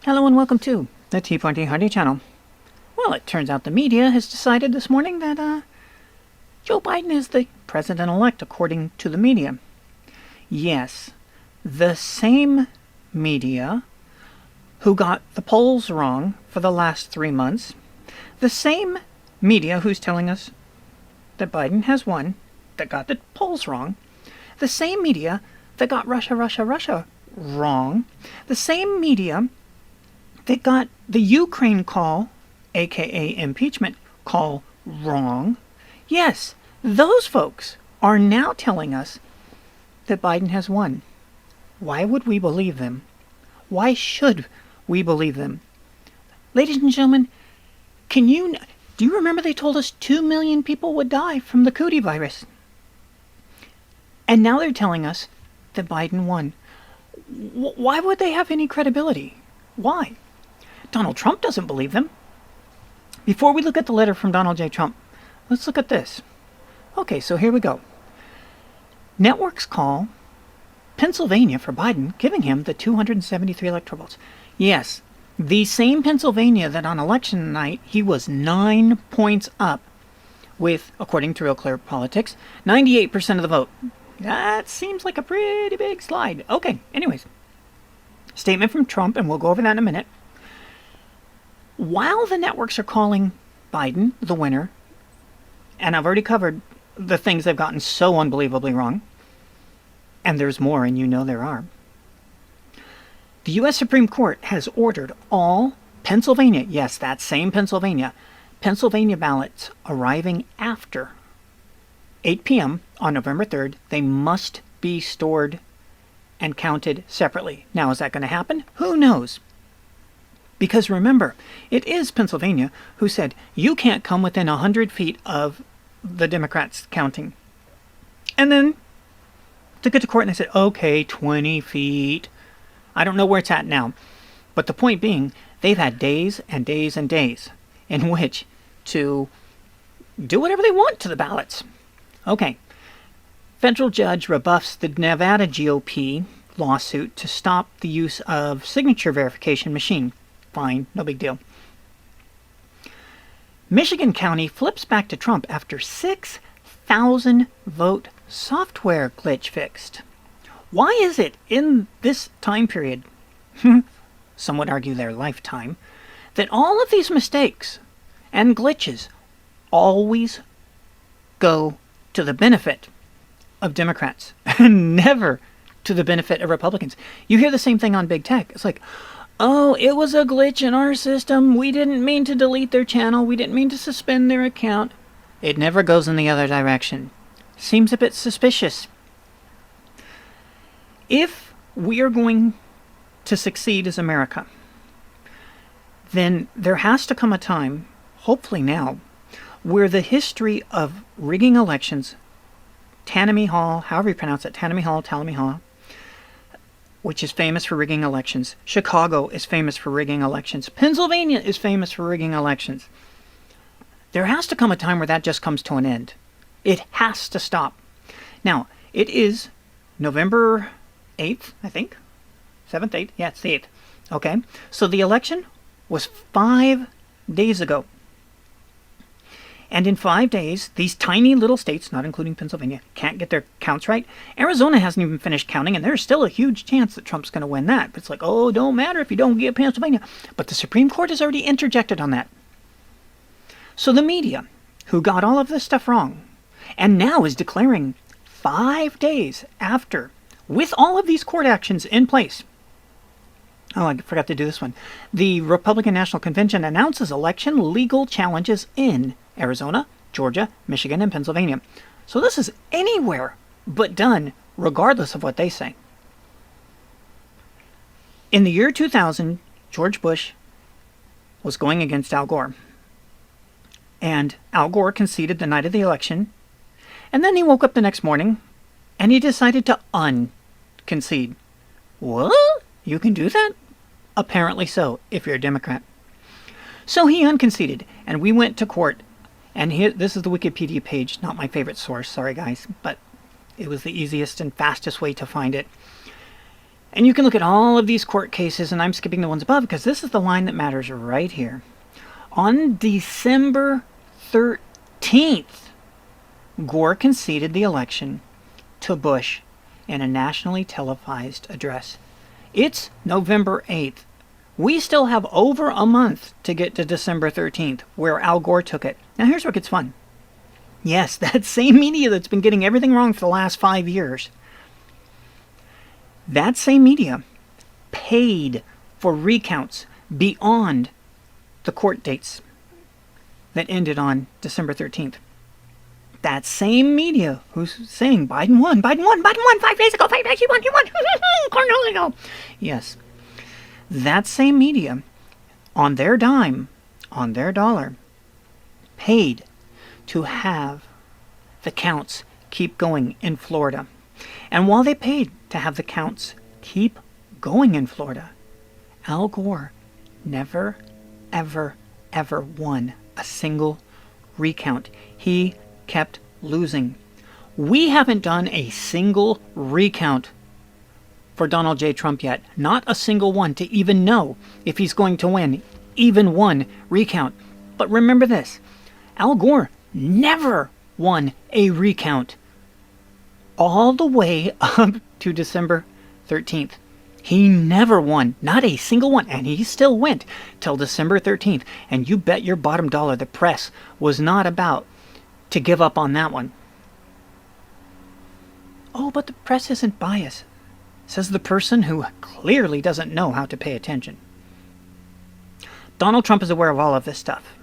Hello and welcome to the Tea Party Hardy channel. Well, it turns out the media has decided this morning that Joe Biden is the president-elect according to the media. Yes, the same media who got the polls wrong for the last 3 months, the same media who's telling us that Biden has won, that got the polls wrong, the same media that got Russia wrong, the same media that got the Ukraine call, aka impeachment call, wrong. Yes, those folks are now telling us that Biden has won. Why would we believe them? Why should we believe them? Ladies and gentlemen, do you remember they told us 2 million people would die from the Cootie virus? And now they're telling us that Biden won. Why would they have any credibility? Why? Donald Trump doesn't believe them. Before we look at the letter from Donald J. Trump, let's look at this. Okay, so here we go. Networks call Pennsylvania for Biden, giving him the 273 electoral votes. Yes, the same Pennsylvania that on election night he was 9 points up with, according to Real Clear Politics, 98% of the vote. That seems like a pretty big slide. Okay, anyways. Statement from Trump, and we'll go over that in a minute. While the networks are calling Biden the winner, and I've already covered the things they've gotten so unbelievably wrong, and there's more, and you know there are, the U.S. Supreme Court has ordered all Pennsylvania, yes, that same Pennsylvania ballots arriving after 8 p.m. on November 3rd, they must be stored and counted separately. Now, is that going to happen? Who knows? Because remember, it is Pennsylvania who said, you can't come within 100 feet of the Democrats counting. And then took it to court and they said, okay, 20 feet. I don't know where it's at now. But the point being, they've had days and days and days in which to do whatever they want to the ballots. Okay. Federal judge rebuffs the Nevada GOP lawsuit to stop the use of signature verification machine. Fine, no big deal. Michigan County flips back to Trump after 6,000 vote software glitch fixed. Why is it in this time period, some would argue their lifetime, that all of these mistakes and glitches always go to the benefit of Democrats and never to the benefit of Republicans? You hear the same thing on big tech. It's like, oh, it was a glitch in our system. We didn't mean to delete their channel. We didn't mean to suspend their account. It never goes in the other direction. Seems a bit suspicious. If we are going to succeed as America, then there has to come a time, hopefully now, where the history of rigging elections, Tammany Hall, however you pronounce it, Tammany Hall, which is famous for rigging elections. Chicago is famous for rigging elections. Pennsylvania is famous for rigging elections. There has to come a time where that just comes to an end. It has to stop. Now, it is November 8th, I think. 7th, 8th? Yeah, it's the 8th. Okay, so the election was 5 days ago. And in 5 days, these tiny little states, not including Pennsylvania, can't get their counts right. Arizona hasn't even finished counting, and there's still a huge chance that Trump's going to win that. But it's like, oh, don't matter if you don't get Pennsylvania. But the Supreme Court has already interjected on that. So the media, who got all of this stuff wrong, and now is declaring 5 days after, with all of these court actions in place. Oh, I forgot to do this one. The Republican National Convention announces election legal challenges in Arizona, Georgia, Michigan, and Pennsylvania. So this is anywhere but done, regardless of what they say. In the year 2000, George Bush was going against Al Gore. And Al Gore conceded the night of the election. And then he woke up the next morning and he decided to unconcede. What? You can do that? Apparently so, if you're a Democrat. So he unconceded, and we went to court. And here, this is the Wikipedia page, not my favorite source, sorry guys, but it was the easiest and fastest way to find it. And you can look at all of these court cases, and I'm skipping the ones above because this is the line that matters right here. On December 13th, Gore conceded the election to Bush in a nationally televised address. It's November 8th. We still have over a month to get to December 13th, where Al Gore took it. Now here's what gets fun. Yes, that same media that's been getting everything wrong for the last 5 years. That same media paid for recounts beyond the court dates that ended on December 13th. That same media who's saying Biden won, 5 days ago, 5 days, he won, Cornelio. Yes. That same media, on their dime, on their dollar, paid to have the counts keep going in Florida. And while they paid to have the counts keep going in Florida, Al Gore never, ever, ever won a single recount. He kept losing. We haven't done a single recount for Donald J. Trump yet. Not a single one to even know if he's going to win even one recount. But remember this, Al Gore never won a recount all the way up to December 13th. He never won, not a single one, and he still went till December 13th. And you bet your bottom dollar the press was not about to give up on that one. Oh, but the press isn't biased, says the person who clearly doesn't know how to pay attention. Donald Trump is aware of all of this stuff.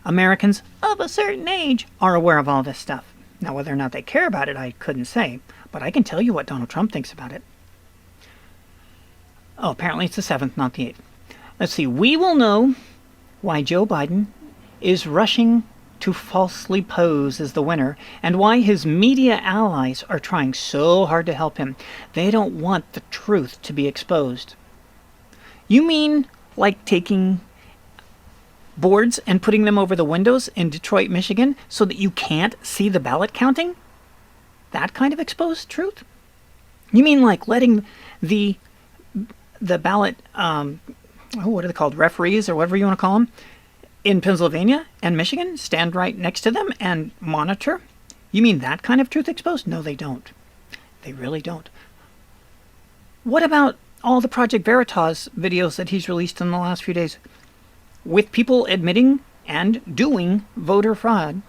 Americans of a certain age are aware of all this stuff. Now, whether or not they care about it, I couldn't say, but I can tell you what Donald Trump thinks about it. Oh, apparently it's the 7th, not the 8th. Let's see. We will know why Joe Biden is rushing to falsely pose as the winner and why his media allies are trying so hard to help him. They don't want the truth to be exposed. You mean like taking boards and putting them over the windows in Detroit, Michigan so that you can't see the ballot counting? That kind of exposed truth? You mean like letting the ballot, what are they called, referees or whatever you want to call them, in Pennsylvania and Michigan stand right next to them and monitor? You mean that kind of truth exposed? No, they don't. They really don't. What about all the Project Veritas videos that he's released in the last few days with people admitting and doing voter fraud?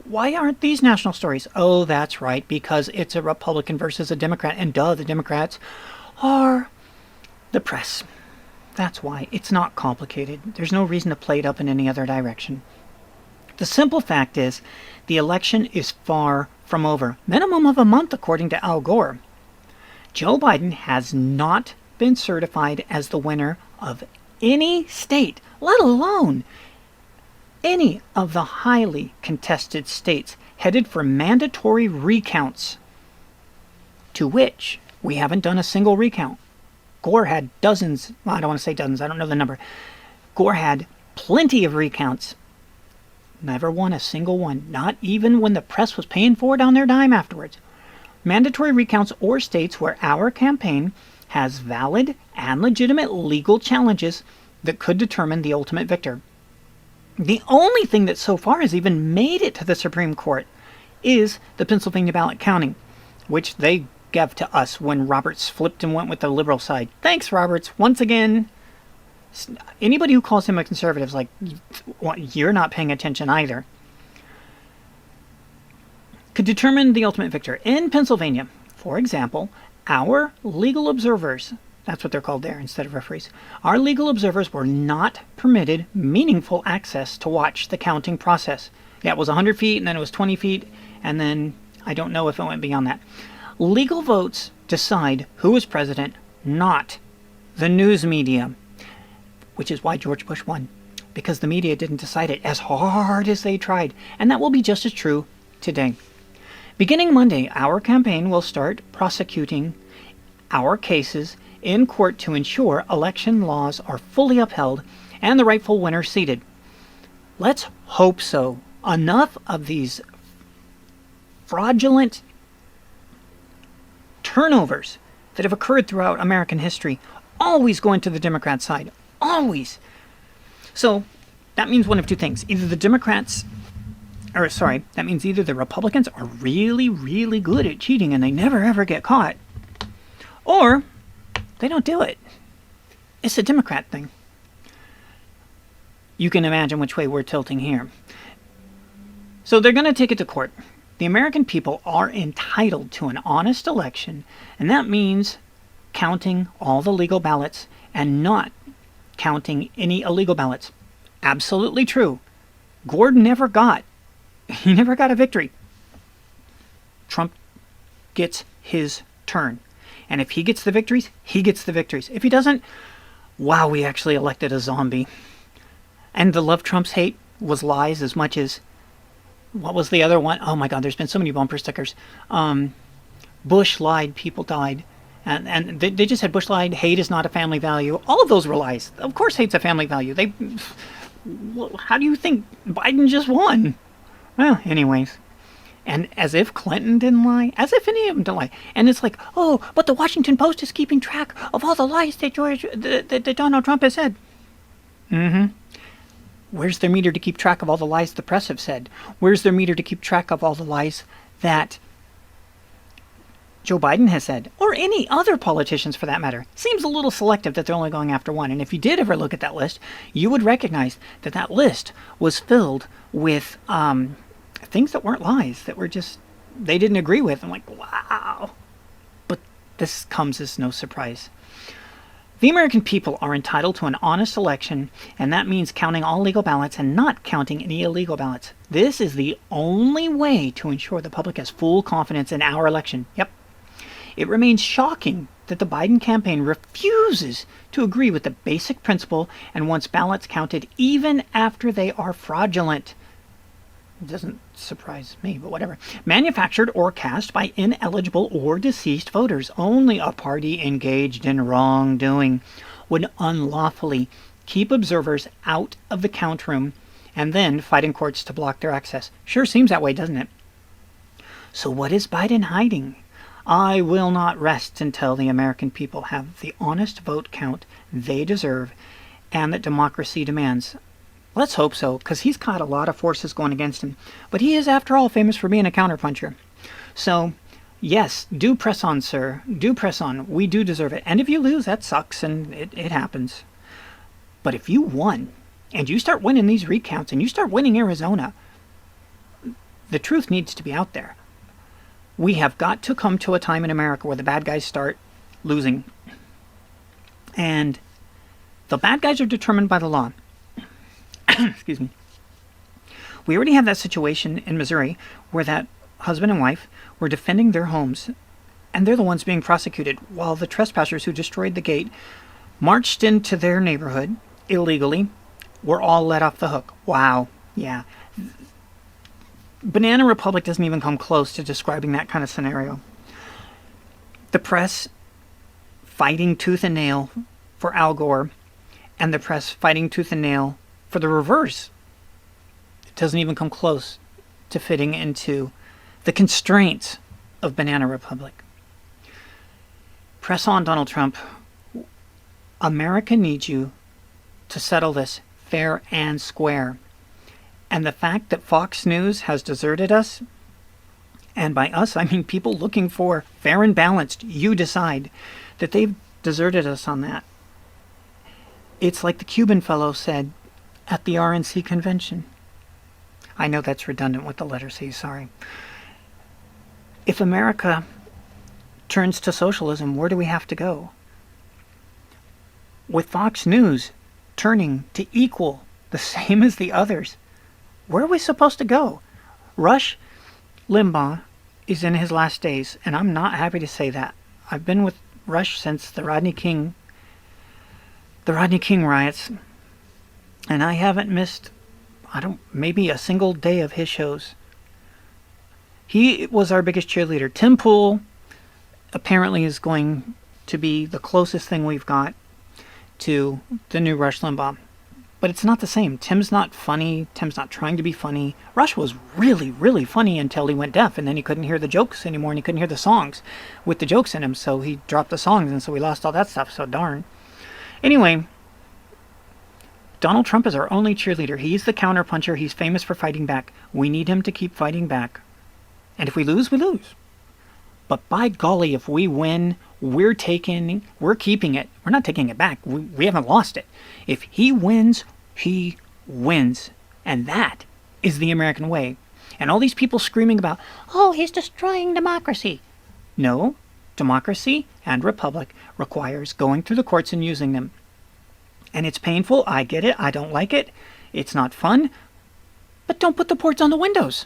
Why aren't these national stories? Oh, that's right, because it's a Republican versus a Democrat, and duh, the Democrats are the press. That's why. It's not complicated. There's no reason to play it up in any other direction. The simple fact is, the election is far from over. Minimum of a month, according to Al Gore. Joe Biden has not been certified as the winner of any state, let alone any of the highly contested states headed for mandatory recounts, to which we haven't done a single recount. Gore had dozens, well, I don't want to say dozens, I don't know the number. Gore had plenty of recounts. Never won a single one, not even when the press was paying for it on their dime afterwards. Mandatory recounts or states where our campaign has valid and legitimate legal challenges that could determine the ultimate victor. The only thing that so far has even made it to the Supreme Court is the Pennsylvania ballot counting, which they gave to us when Roberts flipped and went with the liberal side. Thanks, Roberts. Once again, anybody who calls him a conservative is like, you're not paying attention either. Could determine the ultimate victor. In Pennsylvania, for example, our legal observers, that's what they're called there instead of referees, our legal observers were not permitted meaningful access to watch the counting process. Yeah, it was 100 feet, and then it was 20 feet, and then I don't know if it went beyond that. Legal votes decide who is president, not the news media, which is why George Bush won, because the media didn't decide it as hard as they tried, and that will be just as true today. Beginning Monday, our campaign will start prosecuting our cases in court to ensure election laws are fully upheld and the rightful winner seated. Let's hope so. Enough of these fraudulent turnovers that have occurred throughout American history always going to the Democrat side. Always. So that means one of two things. Either the Democrats, or sorry, that means either the Republicans are really, really good at cheating and they never ever get caught, or they don't do it. It's a Democrat thing. You can imagine which way we're tilting here. So they're going to take it to court. The American people are entitled to an honest election, and that means counting all the legal ballots and not counting any illegal ballots. Absolutely true. Gore never got a victory. Trump gets his turn. And if he gets the victories, he gets the victories. If he doesn't, wow, we actually elected a zombie. And the Love Trump's hate was lies as much as, what was the other one? Oh my God, there's been so many bumper stickers. Bush lied, people died. And they just said Bush lied, hate is not a family value. All of those were lies. Of course hate's a family value. How do you think Biden just won? Well, anyways. And as if Clinton didn't lie, as if any of them didn't lie. And it's like, oh, but the Washington Post is keeping track of all the lies that Donald Trump has said. Mm-hmm. Where's their meter to keep track of all the lies the press have said? Where's their meter to keep track of all the lies that Joe Biden has said? Or any other politicians for that matter. Seems a little selective that they're only going after one. And if you did ever look at that list, you would recognize that that list was filled with things that weren't lies, that were just, they didn't agree with. I'm like, wow. But this comes as no surprise. The American people are entitled to an honest election, and that means counting all legal ballots and not counting any illegal ballots. This is the only way to ensure the public has full confidence in our election. Yep. It remains shocking that the Biden campaign refuses to agree with the basic principle and wants ballots counted even after they are fraudulent. It doesn't surprise me, but whatever. Manufactured or cast by ineligible or deceased voters. Only a party engaged in wrongdoing would unlawfully keep observers out of the count room and then fight in courts to block their access. Sure seems that way, doesn't it? So what is Biden hiding? I will not rest until the American people have the honest vote count they deserve and that democracy demands. Let's hope so, because he's got a lot of forces going against him. But he is, after all, famous for being a counterpuncher. So, yes, do press on, sir. Do press on. We do deserve it. And if you lose, that sucks, and it happens. But if you won, and you start winning these recounts, and you start winning Arizona, the truth needs to be out there. We have got to come to a time in America where the bad guys start losing. And the bad guys are determined by the law. Excuse me. We already have that situation in Missouri where that husband and wife were defending their homes, and they're the ones being prosecuted, while the trespassers who destroyed the gate marched into their neighborhood illegally were all let off the hook. Wow. Yeah. Banana Republic doesn't even come close to describing that kind of scenario. The press fighting tooth and nail for Al Gore, and the press fighting tooth and nail for the reverse. It doesn't even come close to fitting into the constraints of Banana Republic. Press on, Donald Trump. America needs you to settle this fair and square. And the fact that Fox News has deserted us, and by us I mean people looking for fair and balanced, you decide, that they've deserted us on that. It's like the Cuban fellow said at the RNC convention. I know that's redundant with the letter C, sorry. If America turns to socialism, where do we have to go? With Fox News turning to equal the same as the others, where are we supposed to go? Rush Limbaugh is in his last days, and I'm not happy to say that. I've been with Rush since the Rodney King riots, and I haven't missed, maybe a single day of his shows. He was our biggest cheerleader. Tim Pool apparently is going to be the closest thing we've got to the new Rush Limbaugh. But it's not the same. Tim's not funny. Tim's not trying to be funny. Rush was really, really funny until he went deaf, and then he couldn't hear the jokes anymore, and he couldn't hear the songs with the jokes in him, so he dropped the songs, and so we lost all that stuff, so darn. Anyway, Donald Trump is our only cheerleader. He's the counterpuncher. He's famous for fighting back. We need him to keep fighting back. And if we lose, we lose. But by golly, if we win, we're keeping it. We're not taking it back. We haven't lost it. If he wins, he wins. And that is the American way. And all these people screaming about, oh, he's destroying democracy. No, democracy and republic requires going through the courts and using them. And it's painful. I get it. I don't like it. It's not fun. But don't put the ports on the windows.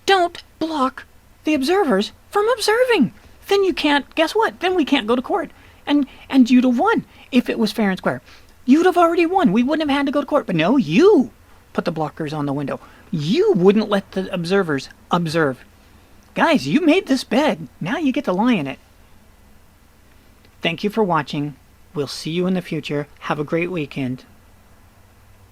Don't block the observers from observing. Then you can't, guess what? Then we can't go to court. And you'd have won if it was fair and square. You'd have already won. We wouldn't have had to go to court. But no, you put the blockers on the window. You wouldn't let the observers observe. Guys, you made this bed. Now you get to lie in it. Thank you for watching. We'll see you in the future. Have a great weekend.